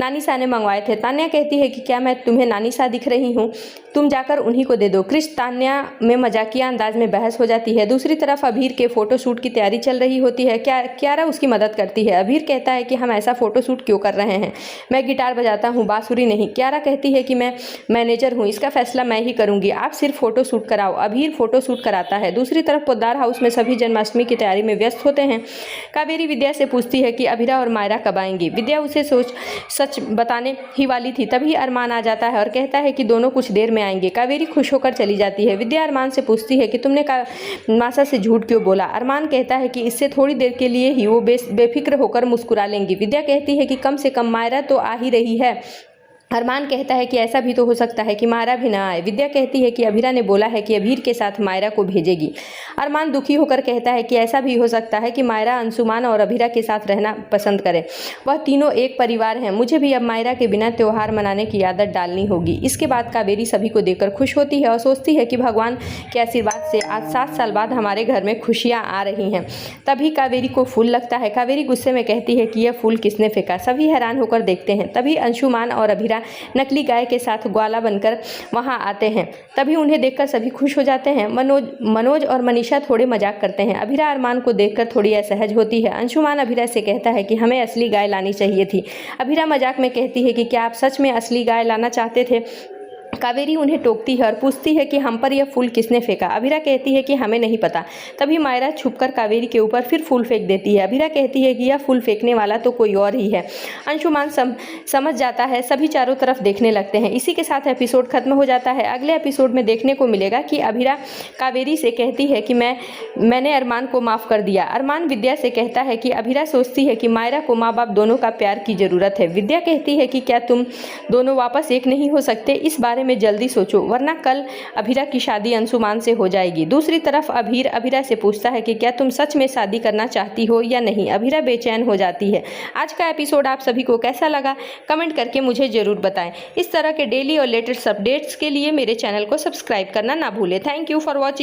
नानी सा ने मंगवाए थे। तान्या कहती है कि क्या मैं तुम्हें नानी सा दिख रही हूँ, तुम जाकर उन्हीं को दे दो। क्रिश तान्या में मजाकिया अंदाज में बहस हो जाती है। दूसरी तरफ अभीर के फोटोशूट की तैयारी चल रही होती है। क्यारा उसकी मदद करती है। अभीर कहता है कि हम ऐसा फोटोशूट क्यों कर रहे हैं, मैं गिटार बजाता हूँ, बांसुरी नहीं। क्यारा कहती है कि मैं मैनेजर हूँ, इसका फैसला मैं ही करूँगी, आप सिर्फ फोटोशूट कराओ। अभीर फोटोशूट कराता है। दूसरी तरफ पोद्दार हाउस में सभी जन्माष्टमी की तैयारी में व्यस्त होते हैं। कावेरी विद्या से पूछती है कि अभीरा और मायरा कब आएंगी। विद्या उसे सच बताने ही वाली थी, तभी अरमान आ जाता है और कहता है कि दोनों कुछ देर में आएंगे। कावेरी खुश होकर चली जाती है। विद्या अरमान से पूछती है कि तुमने मासा से झूठ क्यों बोला। अरमान कहता है कि इससे थोड़ी देर के लिए ही वो बेफिक्र होकर मुस्कुरा लेंगी। विद्या कहती है कि कम से कम मायरा तो आ ही रही है। अरमान कहता है कि ऐसा भी तो हो सकता है कि मायरा भी ना आए। विद्या कहती है कि अभीरा ने बोला है कि अभीर के साथ मायरा को भेजेगी। अरमान दुखी होकर कहता है कि ऐसा भी हो सकता है कि मायरा अंशुमान और अभीरा के साथ रहना पसंद करे, वह तीनों एक परिवार हैं। मुझे भी अब मायरा के बिना त्यौहार मनाने की आदत डालनी होगी। इसके बाद कावेरी सभी को देखकर खुश होती है और सोचती है कि भगवान के आशीर्वाद से आज 7 साल बाद हमारे घर में खुशियाँ आ रही हैं। तभी कावेरी को फूल लगता है। कावेरी गुस्से में कहती है कि यह फूल किसने फेंका। सभी हैरान होकर देखते हैं। तभी अंशुमान और अभीरा नकली गाय के साथ ग्वाला बनकर वहां आते हैं। तभी उन्हें देखकर सभी खुश हो जाते हैं। मनोज और मनीषा थोड़े मजाक करते हैं। अभीरा अरमान को देखकर थोड़ी असहज होती है। अंशुमान अभीरा से कहता है कि हमें असली गाय लानी चाहिए थी। अभीरा मजाक में कहती है कि क्या आप सच में असली गाय लाना चाहते थे। कावेरी उन्हें टोकती है और पूछती है कि हम पर यह फूल किसने फेंका। अभीरा कहती है कि हमें नहीं पता। तभी मायरा छुपकर कावेरी के ऊपर फिर फूल फेंक देती है। अभीरा कहती है कि यह फूल फेंकने वाला तो कोई और ही है। अंशुमान समझ जाता है। सभी चारों तरफ देखने लगते हैं। इसी के साथ एपिसोड खत्म हो जाता है। अगले एपिसोड में देखने को मिलेगा कि अभीरा कावेरी से कहती है कि मैंने अरमान को माफ़ कर दिया। अरमान विद्या से कहता है कि अभीरा सोचती है कि मायरा को माँ बाप दोनों का प्यार की ज़रूरत है। विद्या कहती है कि क्या तुम दोनों वापस एक नहीं हो सकते, इस बारे में जल्दी सोचो, वरना कल अभीरा की शादी अंशुमान से हो जाएगी। दूसरी तरफ अभीरा से पूछता है कि क्या तुम सच में शादी करना चाहती हो या नहीं। अभीरा बेचैन हो जाती है। आज का एपिसोड आप सभी को कैसा लगा कमेंट करके मुझे जरूर बताएं। इस तरह के डेली और लेटेस्ट अपडेट्स के लिए मेरे चैनल को सब्सक्राइब करना ना भूलें। Thank you for watching.